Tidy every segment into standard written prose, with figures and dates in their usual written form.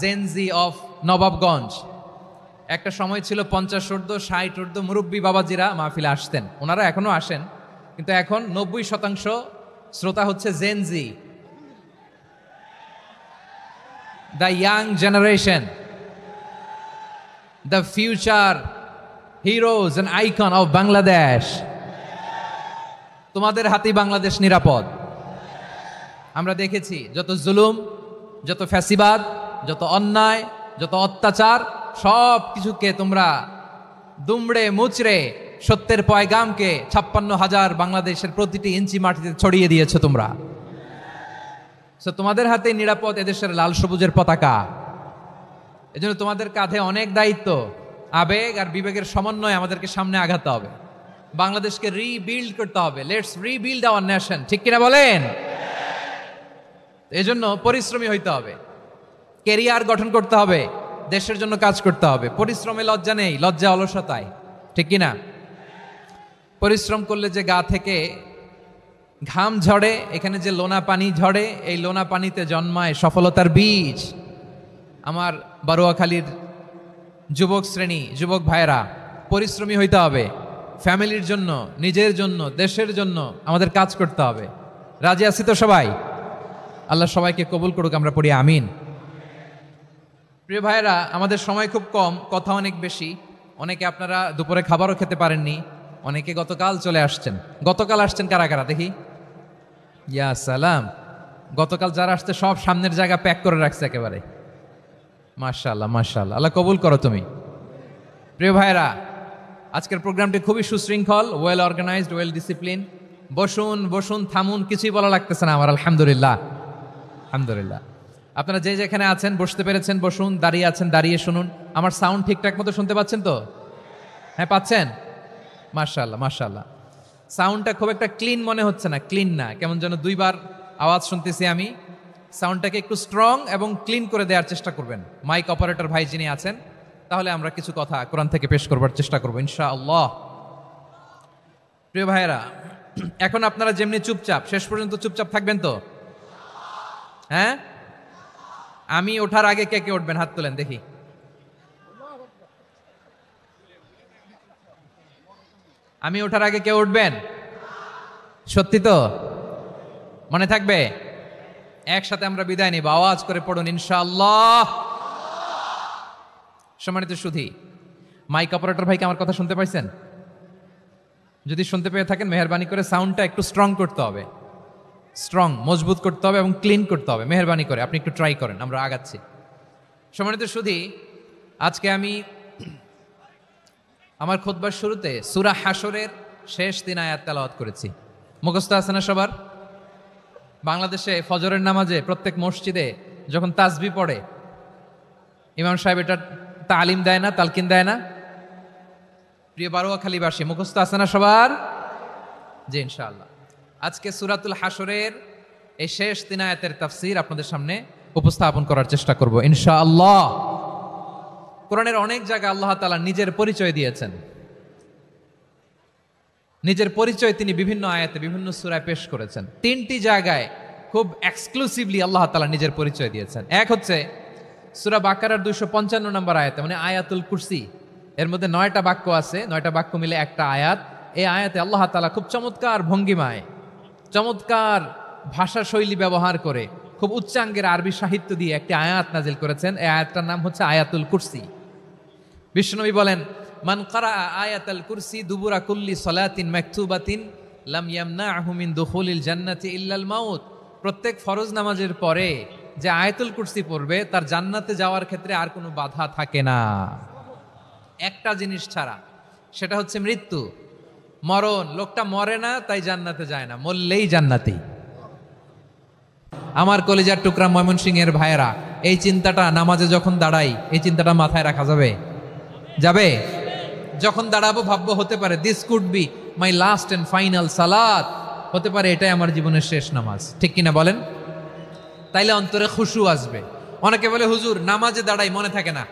Gen Z of Nawabganj. একটা সময় ছিল 50 ঊর্ধ্ব 60 ঊর্ধ্ব মুরব্বী বাবাজিরা মাহফিলে আসতেন, ওনারা এখনো আসেন, কিন্তু এখন 90% শ্রোতা হচ্ছে Gen Z, the young generation, the future heroes and icon of Bangladesh. তোমাদের হাতেই বাংলাদেশ নিরাপদ। আমরা দেখেছি যত জুলুম, যত ফ্যাসিবাদ, যত অন্যায়, যত অত্যাচার, সব কিছুকে তোমরা দুমড়ে মুচড়ে সত্যের পয়গামকে 56,000 বাংলাদেশের প্রতিটি ইঞ্চি মাটিতে ছড়িয়ে দিয়েছো তোমরা। সো তোমাদের হাতে নিরাপদ এদেশের লাল সবুজের পতাকা। এজন্য তোমাদের কাঁধে অনেক দায়িত্ব, আবেগ আর বিবেকের সমন্বয়ে আমাদেরকে সামনে আগাতে হবে, বাংলাদেশকে রিবিল্ড করতে হবে। লেটস রিবিল্ড আওয়ার নেশন, ঠিক কিনা বলেন? এজন্য পরিশ্রমী হইতে হবে, কেরিয়ার গঠন করতে হবে, দেশের জন্য কাজ করতে হবে। পরিশ্রমে লজ্জা নেই, লজ্জা অলসতায়, ঠিক কিনা? পরিশ্রম করলে যে গা থেকে ঘাম ঝরে, এখানে যে লোনা পানি ঝরে, এই লোনা পানিতে জন্মায় সফলতার বীজ। আমার বারোয়াখালীর যুবক শ্রেণী, যুবক ভাইরা, পরিশ্রমী হইতে হবে, ফ্যামিলির জন্য, নিজের জন্য, দেশের জন্য আমাদের কাজ করতে হবে। রাজি আছি তো সবাই? আল্লাহ সবাইকে কবুল করুক, আমরা পড়ি আমিন। প্রিয় ভাইরা, আমাদের সময় খুব কম, কথা অনেক বেশি। অনেকে আপনারা দুপুরে খাবারও খেতে পারেননি, অনেকে গতকাল চলে আসছেন। গতকাল আসছেন কারা কারা দেখি? ইয়া সালাম। গতকাল যারা আসছে সব সামনের জায়গা প্যাক করে রাখছে একেবারে। মাশাআল্লাহ মাশাআল্লাহ, আল্লাহ কবুল করো তুমি। প্রিয় ভাইরা, আজকের প্রোগ্রামটি খুবই সুশৃঙ্খল, ওয়েল অর্গানাইজড, ওয়েল ডিসিপ্লিন। বসুন বসুন, থামুন, কিছুই বলা লাগতেছে না আমার। আলহামদুলিল্লাহ আলহামদুলিল্লাহ। আপনারা যে যেখানে আছেন, বসতে পেরেছেন বসুন, দাঁড়িয়ে আছেন দাঁড়িয়ে শুনুন। আমার সাউন্ড ঠিকঠাক মতো শুনতে পাচ্ছেন তো? হ্যাঁ, পাচ্ছেন? মাশাআল্লাহ মাশাআল্লাহ। সাউন্ডটা খুব একটা ক্লিন মনে হচ্ছে না, ক্লিন না, কেমন যেন দুইবার আওয়াজ শুনতেছি আমি। সাউন্ডটাকে একটু স্ট্রং এবং ক্লিন করে দেওয়ার চেষ্টা করবেন মাইক অপারেটর ভাই যিনি আছেন। তাহলে আমরা কিছু কথা কোরআন থেকে পেশ করবার চেষ্টা করবো ইনশাআল্লাহ। প্রিয় ভাইয়েরা, এখন আপনারা যেমনি চুপচাপ, শেষ পর্যন্ত চুপচাপ থাকবেন তো? হ্যাঁ, আমি ওঠার আগে কে কে উঠবেন? হাত তোলেন দেখি। আমি ওঠার আগে কে উঠবেন? সত্যি তো? মনে থাকবে? একসাথে আমরা বিদায় নিব, আওয়াজ করে পড়ুন ইনশাআল্লাহ। সম্মানিত সুধী, মাইক অপারেটর ভাইকে আমার কথা শুনতে পাইছেন? যদি শুনতে পেয়ে থাকেন, মেহেরবানি করে সাউন্ডটা একটু স্ট্রং করতে হবে, স্ট্রং মজবুত করতে হবে এবং ক্লিন করতে হবে। মেহেরবানি করে আপনি একটু ট্রাই করেন, আমরা আগাচ্ছি। সম্মানিত সুধী, আজকে আমি আমার খুতবার শুরুতে সূরা হাশরের শেষ 3 আয়াত তেলাওয়াত করেছি। মুখস্থ আছে না সবার? বাংলাদেশে ফজরের নামাজে প্রত্যেক মসজিদে যখন তাসবিহ পড়ে, ইমাম সাহেব এটা তালিম দেয় না, তালকিন দেয় না? প্রিয় বারোয়াখালীবাসী, মুখস্থ আছে না সবার? জি ইনশাআল্লাহ। আজকে সূরাতুল হাশরের এই শেষ 3 আয়াতের তাফসীর আপনাদের সামনে উপস্থাপন করার চেষ্টা করব ইনশাআল্লাহ। কোরআনের অনেক জায়গায় আল্লাহ তাআলা নিজের পরিচয় দিয়েছেন। নিজের পরিচয় তিনি বিভিন্ন আয়াতে, বিভিন্ন সূরায় পেশ করেছেন। 3টি জায়গায় খুব এক্সক্লুসিভলি আল্লাহ তাআলা নিজের পরিচয় দিয়েছেন। এক হচ্ছে সূরা বাকারার 255 নম্বর আয়াতে, মানে আয়াতুল কুরসি। এর মধ্যে 9টা বাক্য আছে, 9টা বাক্য মিলে একটা আয়াত। এই আয়াতে আল্লাহ তাআলা খুব চমৎকার ভঙ্গিমায়, চমৎকার ভাষা শৈলী ব্যবহার করে, খুব উচ্চাঙ্গের আরবি সাহিত্য দিয়ে একটি আয়াত নাজিল করেছেন। এই আয়াতটার নাম হচ্ছে আয়াতুল কুরসি। বিশ্বনবী বলেন, মান ক্বারাআ আয়াতাল কুরসি দুবুরা কুল্লি সালাতিন মাকতুবাতিন লাম ইয়ামনাহু মিন দুখুলিল জান্নাতি ইল্লাল মাউত। প্রত্যেক ফরজ নামাজের পরে যে আয়াতুল কুরসি পড়বে, তার জান্নাতে যাওয়ার ক্ষেত্রে আর কোনো বাধা থাকে না, একটা জিনিস ছাড়া, সেটা হচ্ছে মৃত্যু, মরণ। লোকটা মরে না তাই জান্নাতে যায় না, মরলেই জান্নাতি। আমার কলিজার টুকরা ময়মনসিংহের ভাইয়েরা, এই চিন্তাটা নামাজে যখন দাঁড়াই, এই চিন্তাটা মাথায় রাখা যাবে? যাবে? যখন দাঁড়াবো ভাববো, হতে পারে this could be my last and final সালাত, হতে পারে এটাই আমার জীবনের শেষ নামাজ, ঠিক কিনা বলেন? তাইলে অন্তরে খুশু আসবে। অনেকে বলে, হুজুর নামাজে দাঁড়াই মনে থাকে না,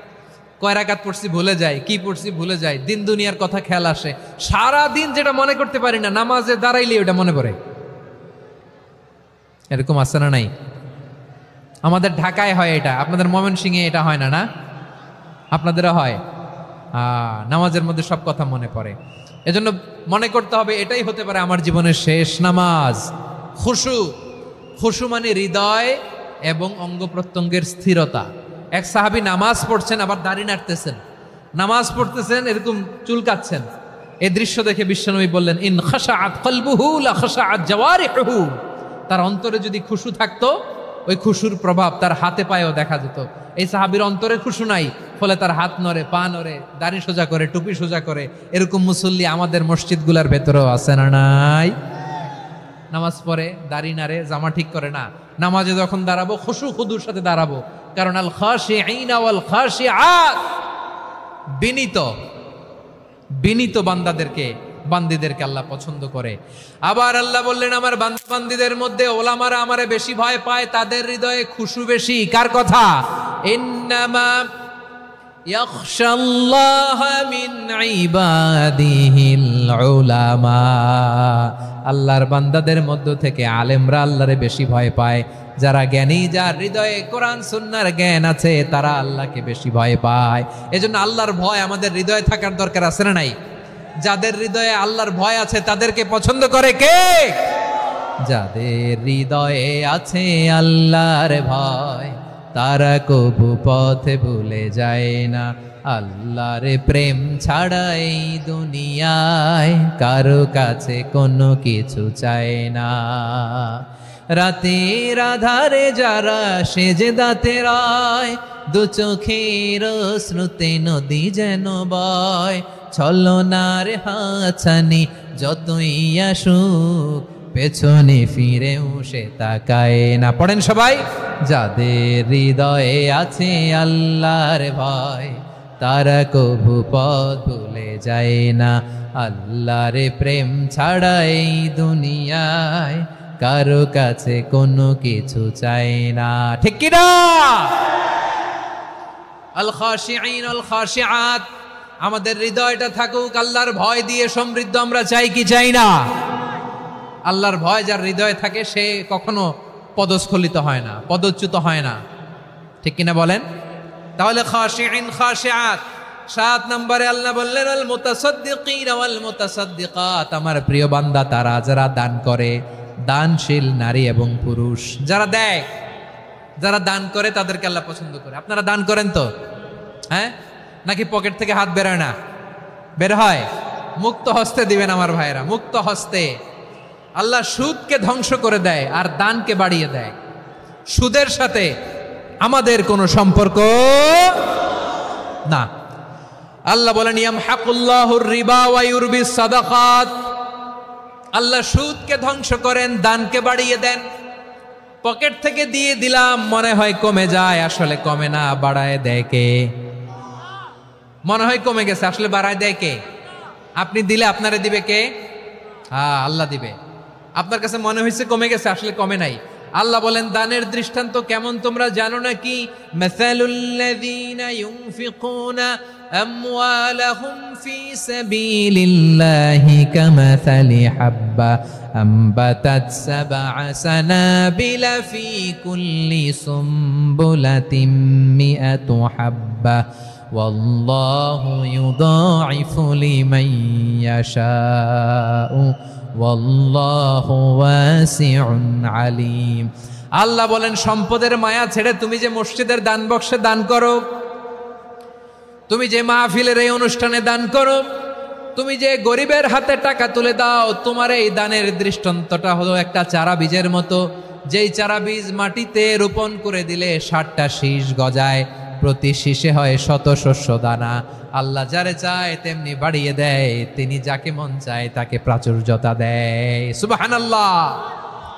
কয় রাকাত পড়ছি ভুলে যায়, কি পড়ছি ভুলে যায়, দিন দুনিয়ার কথা খেয়াল আসে, সারা দিন যেটা মনে করতে পারি না, নামাজে দাঁড়াইলে ওটা মনে পড়ে। এরকম আছে না নাই? আমাদের ঢাকায় হয় এটা, আপনাদের ময়মনসিংহে এটা হয় না, না? আপনাদেরও হয়? নামাজের মধ্যে সব কথা মনে পড়ে। এজন্য মনে করতে হবে এটাই হতে পারে আমার জীবনের শেষ নামাজ। খুশু, খুশু মানে হৃদয় এবং অঙ্গ প্রত্যঙ্গের স্থিরতা। এক সাহাবী নামাজ পড়ছেন আবার দাড়ি নাড়তেছেন, নামাজ পড়তেছেন এরকম চুলকাচ্ছেন। এই দৃশ্য দেখে বিশ্বনবী বললেন, ইন খাশাআত কলবুহু লা খাশাআত জাওয়ারিহুহু। তার অন্তরে যদি খুশু থাকতো, ওই খুশুর প্রভাব তার হাতে পায়েও দেখা যেত। এই সাহাবীর অন্তরে খুশু নাই, ফলে তার হাত নড়ে, পা নড়ে, দাড়ি সোজা করে, টুপি সোজা করে। এরকম মুসল্লি আমাদের মসজিদগুলোর ভেতরেও আছে না নাই? নামাজ পড়ে, দাড়ি নাড়ে, জামা ঠিক করে না। নামাজে যখন দাঁড়াবো খুশু খুদুর সাথে দাঁড়াবো, কারণ আল খাশিঈনা ওয়াল খাশিআত, বিনীত বিনীত বান্দিদেরকে আল্লাহ পছন্দ করে। আবার আল্লাহ বললেন, আমার বান্দিদের মধ্যে ওলামারা আমারে বেশি ভয় পায়, তাদের হৃদয়ে খুশু বেশি। কার কথা? ইন্নামা ইয়াখশাল্লাহা মিন ইবাদিহিল উলামা। আল্লাহর বান্দাদের মধ্য থেকে আলেমরা আল্লাহরে বেশি ভয় পায়। যারা জ্ঞানী, যার হৃদয়ে কোরআন সুন্নাহর জ্ঞান আছে, তারা আল্লাহকে বেশি ভয় পায়। এজন্য আল্লাহর ভয় আমাদের হৃদয়ে থাকার দরকার আছে না নাই? যাদের হৃদয়ে আল্লাহর ভয় আছে তাদেরকে পছন্দ করে কে? যাদের হৃদয়ে আছে আল্লাহর ভয়, তারা কবু পথে ভুলে যায় না। আল্লাহর প্রেম ছাড়া এই দুনিয়ায় কারো কাছে কোনো কিছু চায় না। রাতের আধারে যারা সেজদাতে রয়, দু চোখের শ্রুতে নদী যেন বয়। ছলনার হাছানি যতই আসুক, পেছনে ফিরেও সে তাকায় না। পড়েন সবাই। যাদের হৃদয়ে আছে আল্লাহর ভয়, তারা কভু পথ ভুলে যায় না। আল্লাহর প্রেম ছাড়া এই দুনিয়ায় কারো কাছে কোনো কিছু চাই না। ঠিক কি না? আল খাশিঈন আল খাশিআত, আমাদের হৃদয়টা থাকুক আল্লাহর ভয় দিয়ে সমৃদ্ধ। আমরা চাই কি চাই না? আল্লাহর ভয় যার হৃদয়ে থাকে সে কখনো পদস্খলিত হয় না, পদচ্যুত হয় না। ঠিক কিনা বলেন? তাহলে খাশিঈন খাশিআত। 7 নম্বরে আল্লাহ বললেন, আল মুতাসাদ্দিকিন ওয়াল মুতাসাদ্দিকাত, আমার প্রিয় বান্দা তারা যারা দান করে, দানশীল নারী এবং পুরুষ যারা দেয়, যারা দান করে তাদেরকে আল্লাহ পছন্দ করে। আপনারা দান করেন তো? হ্যাঁ, নাকি পকেট থেকে হাত বেরোয় না? বের হয়। মুক্ত হস্তে দিবেন আমার ভাইরা, মুক্ত হস্তে। আল্লাহ সুদকে ধ্বংস করে দেয় আর দানকে বাড়িয়ে দেয়। সুদের সাথে আমাদের কোনো সম্পর্ক না। আল্লাহ বলেন, ইয়ামহাকুল্লাহুর রিবা ওয়া ইউরবিস সাদাকাত। আল্লাহ সুদকে ধ্বংস করেন, দানকে বাড়িয়ে দেন। পকেট থেকে দিয়ে দিলাম, মনে হয় কমে যায়, আসলে কমে না, বাড়ায় দেয় কে? মনে হয় কমে গেছে, আসলে বাড়ায় দেয় কে? আপনি দিলে আপনারে দিবে কে? আল্লাহ দিবে। আপনার কাছে মনে হয়েছে কমে গেছে, আসলে কমে নাই। আল্লাহ বলেন, দানের দৃষ্টান্ত কেমন তোমরা জানো নাকি? মাসালুল্লাযীনা ইউনফিকুনা আমওয়ালাহুম ফি সাবিলিল্লাহি কামাসালি হাব্বা আমবাতাত সাবআ সানাবিলা ফি কুল্লি সুমবুলাতিন মিআতু হাব্বা ওয়াল্লাহু ইউদাঈফু লিমান ইয়াশাউ ওয়াল্লাহু ওয়াসিউন আলিম। আল্লাহ বলেন, সম্পদের মায়া ছেড়ে তুমি যে মসজিদের দান বক্সে দান করো, তুমি যে মাহফিলের এই অনুষ্ঠানে দান করো, তুমি যে গরিবের হাতে টাকা তুলে দাও, তোমার এই দানের দৃষ্টান্তটা হলো একটা চারা বীজের মতো। যেই চারা বীজ মাটিতে রোপণ করে দিলে 60টা শীষ গজায়, প্রতি শীষে হয় শত শস্য দানা। আল্লাহ যারে চায় তেমনি বাড়িয়ে দেয়, তিনি যাকে মন চায় তাকে প্রাচুর্যতা দেয়। সুবহানাল্লাহ,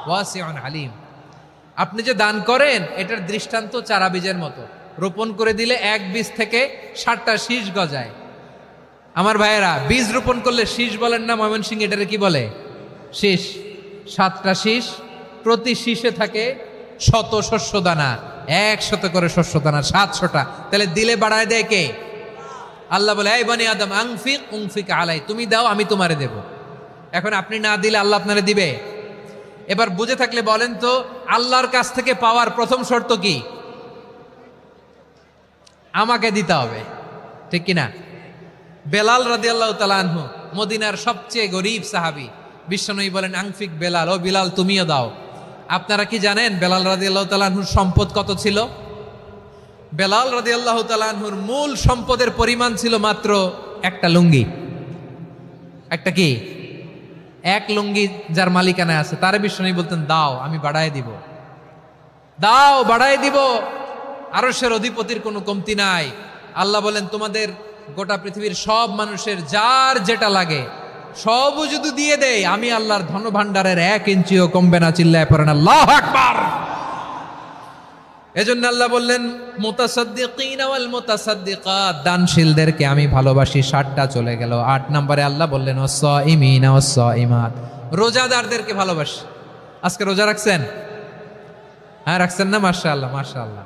ওয়াসিউন আলিম। আপনি যে দান করেন এটার দৃষ্টান্ত চারা বীজের মতো, রোপণ করে দিলে এক বীজ থেকে 60টা শীষ গজায়। আমার ভাইয়েরা, বীজ রোপণ করলে শীষ বলেন না? ময়মনসিংহ এটারে কি বলে? শীষ। 7টা শীষ, প্রতি শীষে থাকে শত শস্য দানা, 100 করে শস্য দানা, 700টা। তাহলে দিলে বাড়ায় দেয় কে? আল্লাহ বলে, এই বনি আদম আনফিক উনফিক আলাই, তুমি দাও আমি তোমারে দেব। এখন আপনি না দিলে আল্লাহ আপনারে দিবে? এবার বুঝে থাকলে বলেন তো, আল্লাহর কাছ থেকে পাওয়ার প্রথম শর্ত কি? আমাকে দিতে হবে, ঠিক কিনা? বেলাল রাদিয়াল্লাহু তাআলা আনহু মদিনার সবচেয়ে গরীব সাহাবী, বিশ্বনবী বলেন আনফিক বেলাল, ও বিলাল তুমিও দাও। আপনারা কি জানেন বেলাল রাদিয়াল্লাহু তাআলা আনহুর সম্পদ কত ছিল? বেলাল রাদিয়াল্লাহু তাআলা আনহুর মূল সম্পদের পরিমাণ ছিল মাত্র একটা লুঙ্গি। একটা কি? এক লুঙ্গি যার মালিকানায় আছে তারে বিশ্বনবী বলতেন দাও, আমি বাড়ায় দিব, দাও বাড়ায় দিব। আরশের অধিপতির কোনো কমতি নাই। আল্লাহ বলেন তোমাদের গোটা পৃথিবীর সব মানুষের যার যেটা লাগে সবও যদি দিয়ে দেয়, আমি আল্লাহর ধনভাণ্ডারের 1 ইঞ্চিও কমবে না। চিল্লায় পড়েন আল্লাহু আকবার। এজন্য আল্লাহ বললেন মুতাসাদ্দিকিন ওয়াল মুতাসাদ্দিকাত, দানশীলদেরকে আমি ভালোবাসি। 7টা চলে গেল। 8 নম্বরে আল্লাহ বললেন ওয়াস-সাইমিনা ওয়াস-সাইমাত, রোজাদারদেরকে ভালোবাসি। আজকে রোজা রাখছেন? হ্যাঁ রাখছেন না? মাশাআল্লাহ মাশাআল্লাহ।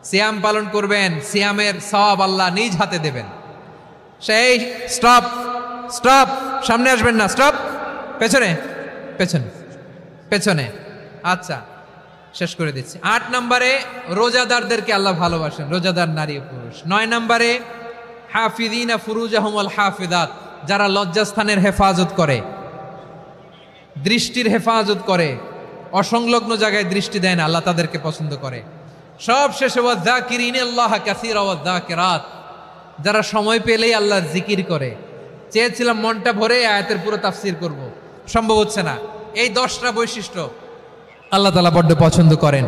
সিয়াম পালন করবেন, সিয়ামের সওয়াব আল্লাহ নিজ হাতে দেবেন। সেই স্টপ স্টপ, সামনে আসবেন না, স্টপ, পেছনে পেছনে পেছনে। আচ্ছা শেষ করে দিচ্ছি। 8 নম্বরে রোজাদারদেরকে আল্লাহ ভালোবাসেন, রোজাদার নারী ও পুরুষ। 9 নম্বরে হাফিযিনা ফুরুজাহুম ওয়াল হাফিযাত, যারা লজ্জাস্থানের হেফাজত করে, দৃষ্টির হেফাজত করে, অসংলগ্ন জায়গায় দৃষ্টি দেয় না, আল্লাহ তাদেরকে পছন্দ করে। সব শেষে ওয়াযাকিরিনাল্লাহ কাসীরা ওয়াযাকিরাত, যারা সময় পেলেই আল্লাহর জিকির করে। চেয়েছিলাম মনটা ভরে আয়াতের পুরো তাফসীর করব, সম্ভব হচ্ছে না। এই 10টা বৈশিষ্ট্য আল্লাহ তাআলা বড্ড পছন্দ করেন।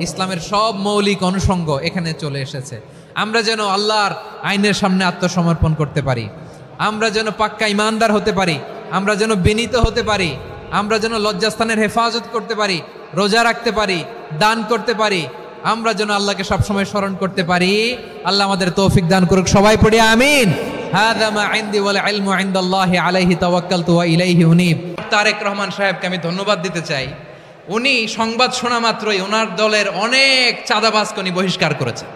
ইসলামের সব মৌলিক অনুষঙ্গ এখানে চলে এসেছে। আমরা যেন আল্লাহর আইনের সামনে আত্মসমর্পণ করতে পারি, আমরা যেন পাক্কা ইমানদার হতে পারি, আমরা যেন বিনীত হতে পারি, আমরা যেন লজ্জাস্থানের হেফাজত করতে পারি, রোজা রাখতে পারি, দান করতে পারি, আমরা যেন আল্লাহকে সবসময় স্মরণ করতে পারি। আল্লাহ আমাদের তৌফিক দান করুক। সবাই পড়ি আমিন। হাযা মা ইনদি ওয়াল ইলমু ইনদাল্লাহি আলাইহি তাওয়াক্কালতু ওয়া ইলাইহি উনীব। তারেক রহমান সাহেবকে আমি ধন্যবাদ দিতে চাই। উনি সংবাদ শোনা মাত্রই ওনার দলের অনেক চাঁদাবাজকে উনি বহিষ্কার করেছেন।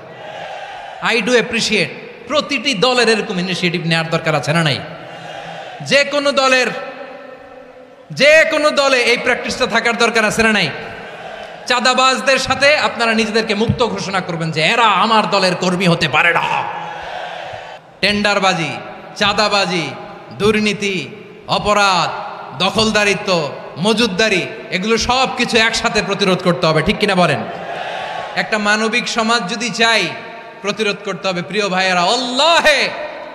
I do appreciate. প্রতিটি দলের এরকম ইনিশিয়েটিভ নেওয়ার দরকার আছে না নাই? যে কোনো দলে এই প্র্যাকটিসটা থাকার দরকার আছে না নাই? চাঁদাবাজদের সাথে আপনারা নিজেদেরকে মুক্ত ঘোষণা করবেন যে এরা আমার দলের কর্মী হতে পারে না। টেন্ডারবাজি, চাঁদাবাজি, দুর্নীতি, অপরাধ, দখলদারিত্ব, মজুদদারি, এগুলো সব কিছু একসাথে প্রতিরোধ করতে হবে, ঠিক কিনা বলেন? একটা মানবিক সমাজ যদি চাই, প্রতিরোধ করতে হবে। প্রিয় ভাইয়েরা,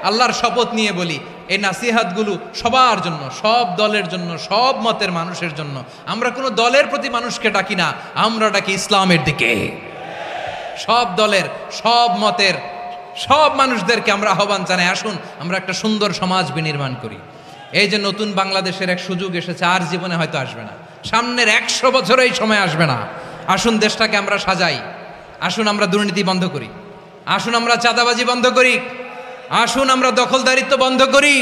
আল্লাহর শপথ নিয়ে বলি, এই নাসিহাতগুলো সবার জন্য, সব দলের জন্য, সব মতের মানুষের জন্য। আমরা কোনো দলের প্রতি মানুষকে ডাকি না, আমরা ডাকি ইসলামের দিকে। সব দলের, সব মতের, সব মানুষদেরকে আমরা আহ্বান জানাই, আসুন আমরা একটা সুন্দর সমাজ বিনির্মাণ করি। এই যে নতুন বাংলাদেশের এক সুযোগ এসেছে, আর জীবনে হয়তো আসবে না, সামনের 100 বছর এই সময় আসবে না। আসুন দেশটাকে আমরা সাজাই, আসুন আমরা দুর্নীতি বন্ধ করি, আসুন আমরা চাঁদাবাজি বন্ধ করি, আসুন আমরা দখলদারিত্ব বন্ধ করি,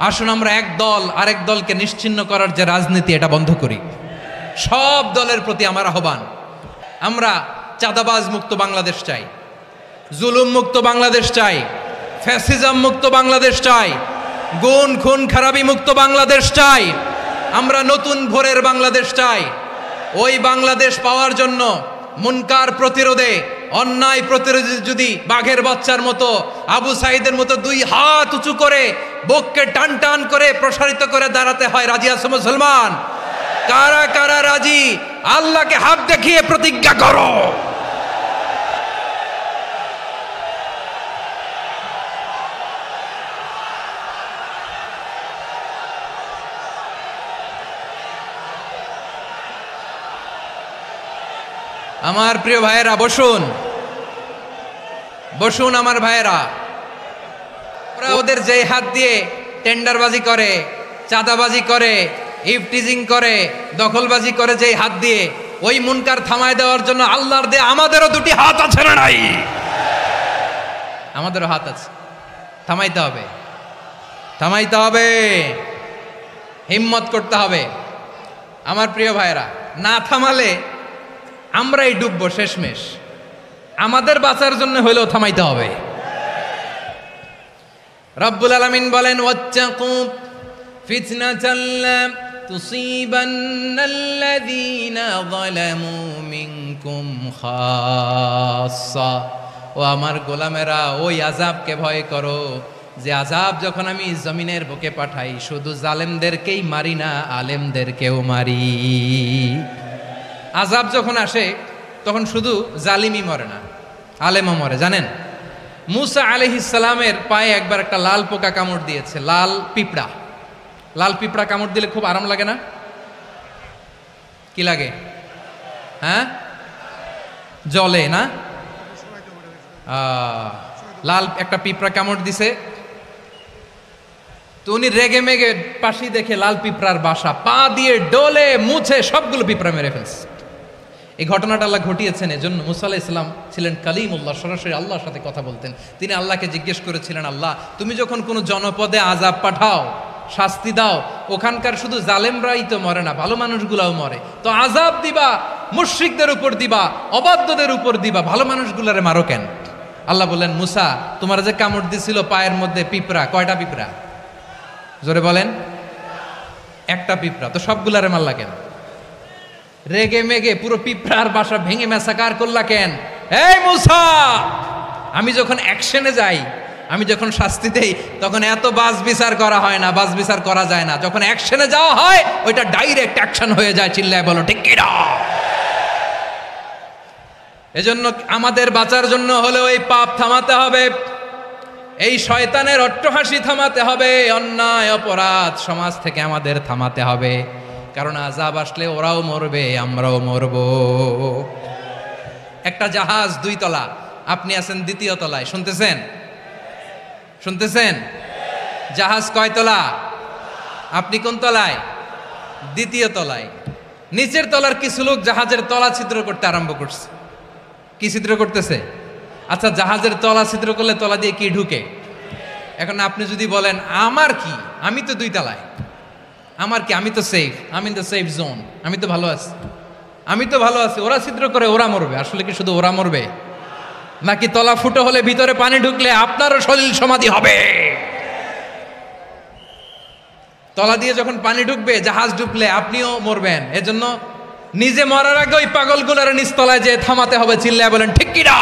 আসুন আমরা এক দল আরেক দলকে নিশ্চিহ্ন করার যে রাজনীতি, এটা বন্ধ করি। সব দলের প্রতি আমার আহ্বান, আমরা চাঁদাবাজ মুক্ত বাংলাদেশ চাই, জুলুম মুক্ত বাংলাদেশ চাই, ফ্যাসিজম মুক্ত বাংলাদেশ চাই, গুণ খুন খারাপি মুক্ত বাংলাদেশ চাই, আমরা নতুন ভোরের বাংলাদেশ চাই। ওই বাংলাদেশ পাওয়ার জন্য মুনকার প্রতিরোধে, অন্যায় প্রতিরোধে যদি বাঘের বাচ্চার মতো, আবু সাইদের মতো 2 হাত উঁচু করে, বুককে টান টান করে প্রসারিত করে দাঁড়াতে হয়, রাজি আছো মুসলমান? কারা কারা রাজি? আল্লাহকে হাত দেখিয়ে প্রতিজ্ঞা করো। আমার প্রিয় ভাইয়েরা, বসুন বসুন আমার ভাইয়েরা। ওদের যেই হাত দিয়ে টেন্ডারবাজি করে, চাঁদাবাজি করে, ইফটিজিং করে, দখলবাজি করে, যেই হাত দিয়ে, ওই মুনকার থামায় দেওয়ার জন্য আল্লাহর দিয়ে আমাদেরও 2টি হাত আছে না নাই? আমাদেরও হাত আছে, থামাইতে হবে, থামাইতে হবে, হিম্মত করতে হবে। আমার প্রিয় ভাইয়েরা, না থামালে আমরাই ডুববো শেষমেশ। আমাদের বাঁচার জন্য হইলেও থামাইতে হবে। রব্বুল আলামিন বলেন ওয়াত্তাকু ফিতনাতাল লা তুসিবান্নাল্লাযীনা যালামু মিনকুম খাসসা। ও আমার গোলামেরা, ওই আযাবকে ভয় করো যে আযাব যখন আমি জমিনের বুকে পাঠাই শুধু জালেমদেরকেই মারি না, আলেমদেরকেও মারি। আযাব যখন আসে তখন শুধু জালিমই মরে না, আলেমও মরে। জানেন, মুসা আলাইহিস সালামের পায়ে একবার একটা লাল পোকা কামড় দিয়েছে, লাল পিঁপড়া। লাল পিঁপড়া কামড় দিলে খুব আরাম লাগে না? কি লাগে? হ্যাঁ, জলে না? লাল একটা পিঁপড়া কামড় দিছে, তো উনি রেগে মেগে পাশি দেখে লাল পিঁপড়ার বাসা, পা দিয়ে ডলে মুছে সবগুলো পিঁপড়া মেরে ফেলছে। এই ঘটনাটা আল্লাহ ঘটিয়েছেন এজন্য মুসা আলাইহিস সালাম ছিলেন কালিমুল্লাহ, সরাসরি আল্লাহর সাথে কথা বলতেন। তিনি আল্লাহকে জিজ্ঞেস করেছিলেন, আল্লাহ তুমি যখন কোনো জনপদে আযাব পাঠাও, শাস্তি দাও, ওখানকার শুধু জালেমরাই তো মরে না, ভালো মানুষগুলাও মরে, তো আযাব দিবা মুশরিকদের উপর দিবা, অবাধ্যদের উপর দিবা, ভালো মানুষগুলারে মারো কেন? আল্লাহ বললেন, মুসা তোমার যে কামড় দিছিল পায়ের মধ্যে পিঁপড়া, কয়টা পিঁপড়া? জোরে বলেন। একটা পিঁপড়া, তো সবগুলারে মারলা কেন? রেগে মেগে পুরো পিঁপড়ার বাসা ভেঙে ম্যাসাকার করলা কেন? এই মুসা, আমি যখন অ্যাকশনে যাই, আমি যখন শাস্তি দেই, তখন এত বাস বিচার করা হয় না, বাস বিচার করা যায় না। যখন অ্যাকশনে যাওয়া হয় ওইটা ডাইরেক্ট অ্যাকশন হয়ে যায়। চিল্লায় বলো ঠিক কি না? এজন্য আমাদের বাঁচার জন্য হলেও এই পাপ থামাতে হবে, এই শয়তানের অট্টহাসি থামাতে হবে, অন্যায় অপরাধ সমাজ থেকে আমাদের থামাতে হবে। কারণ আযাব আসলে ওরাও মরবে, আমরাও মরব। একটা জাহাজ 2 তলা, আপনি আছেন 2য় তলায়, শুনতেছেন? শুনতেছেন? জাহাজ কয় তলা? আপনি কোন তলায়? 2য় তলায়। নিচের তলার কিছু লোক জাহাজের তলা ছিদ্র করতে আরম্ভ করছে। কি ছিদ্র করতেছে? আচ্ছা, জাহাজের তলা ছিদ্র করলে তলা দিয়ে কি ঢুকে? এখন আপনি যদি বলেন আমার কি, আমি তো 2 তলায়, আমার কি, আমি তো সেফ, আমি ইন দ্য সেফ জোন, আমি তো ভালো আছি, আমি তো ভালো আছি, ওরা ছিদ্র করে ওরা মরবে। আসলে কি শুধু ওরা মরবে, নাকি তলা ফুটো হলে ভিতরে পানি ঢুকলে আপনারও সলিল সমাধি হবে? তলা দিয়ে যখন পানি ঢুকবে, জাহাজ ঢুকলে আপনিও মরবেন। এজন্য নিজে মরার আগে ওই পাগলগুলোর নিচতলায় যে থামাতে হবে। চিল্লায় বলেন ঠিক কি না?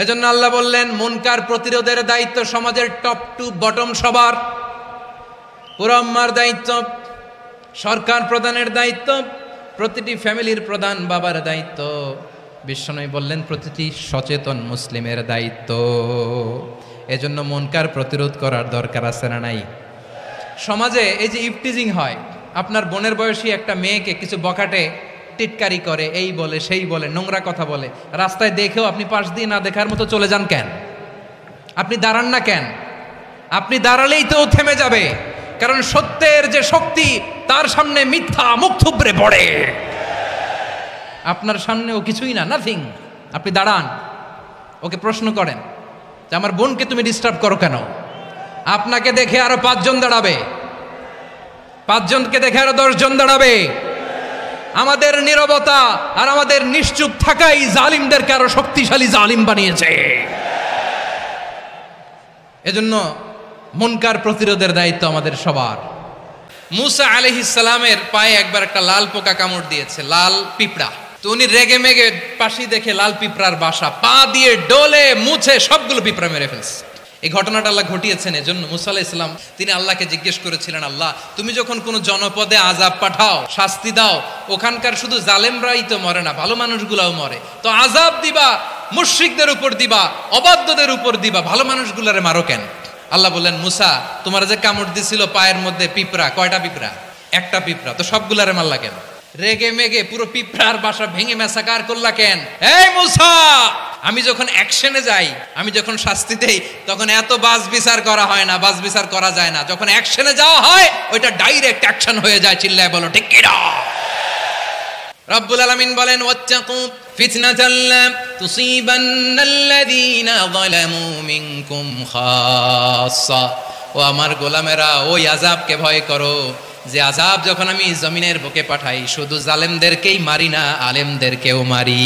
এজন্য আল্লাহ বললেন, মুনকার প্রতিরোধের দায়িত্ব সমাজের টপ টু বটম সবার। পুরো আম্মার দায়িত্ব, সরকার প্রধানের দায়িত্ব, প্রতিটি ফ্যামিলির প্রধান বাবার দায়িত্ব, বিশ্বনবী বললেন প্রতিটি সচেতন মুসলিমের দায়িত্ব। এজন্য মুনকার প্রতিরোধ করার দরকার আছে না নাই? সমাজে এই যে ইফটিজিং হয়, আপনার বোনের বয়সী একটা মেয়েকে কিছু বখাটে টিটকারি করে, এই বলে সেই বলে, নোংরা কথা বলে, রাস্তায় দেখেও আপনি পাশ দিয়ে না দেখার মতো চলে যান কেন? আপনি দাঁড়ান না কেন? আপনি দাঁড়ালেই তো থেমে যাবে। কারণ সত্যের যে শক্তি, তার সামনে মিথ্যা মুখ থুবড়ে পড়ে। আপনার সামনে ও কিছুই না, নাথিং। আপনি দাঁড়ান, ওকে প্রশ্ন করেন যে আমার বোনকে তুমি ডিস্টার্ব করো কেন? আপনাকে দেখে আরো 5 জন দাঁড়াবে, 5 জনকে দেখে আরো 10 জন দাঁড়াবে। আমাদের নীরবতা আর আমাদের নিশ্চুপ থাকাই জালিমদেরকে আরো শক্তিশালী জালিম বানিয়েছে। এজন্য মুনকার প্রতিরোধের দায়িত্ব আমাদের সবার। মুসা আলাইহিস সালামের পায়ে একবার একটা লাল পোকা কামড় দিয়েছে, লাল পিঁপড়া। তো উনি রেগে মেগে পাশি দেখে লাল পিঁপড়ার বাসা, পা দিয়ে ডলে মুছে সবগুলো পিঁপড়া মেরে ফেলছে। এই ঘটনাটা আল্লাহ ঘটিয়েছেন এজন্য মুসা আলাইহিস সালাম তিনি আল্লাহকে জিজ্ঞেস করেছিলেন, আল্লাহ তুমি যখন কোনো জনপদে আযাব পাঠাও, শাস্তি দাও, ওখানকার শুধু জালেমরাই তো মরে না, ভালো মানুষগুলাও মরে, তো আযাব দিবা মুশরিকদের উপর দিবা, অবাধ্যদের উপর দিবা, ভালো মানুষগুলারে মারো কেন? আল্লাহ বললেন, মুসা তোমার যে কামড় দিছিল পায়ের মধ্যে পিঁপড়া, কয়টা পিঁপড়া? একটা পিঁপড়া, তো সবগুলারে মারলা কেন? রেগে মেগে পুরো পিঁপড়ার বাসা ভেঙে ম্যাসাকার করলা কেন? এই মুসা, আমি যখন অ্যাকশনে যাই, আমি যখন শাস্তি দেই, তখন এত বাস বিচার করা হয় না, বাস বিচার করা যায় না। যখন অ্যাকশনে যাওয়া হয় ওইটা ডাইরেক্ট অ্যাকশন হয়ে যায়। চিল্লায় বলো ঠিক কি না? রব্বুল আলামিন বলেন, ওয়াত্তাকু ফিতনাতাল লা তুসিবান্নাল্লাযীনা যালামু মিনকুম খাসসা। ও আমার গোলামেরা, ওই আযাবকে ভয় করো যে আযাব যখন আমি জমিনের বুকে পাঠাই শুধু জালেমদেরকেই মারি না, আলেমদেরকেও মারি।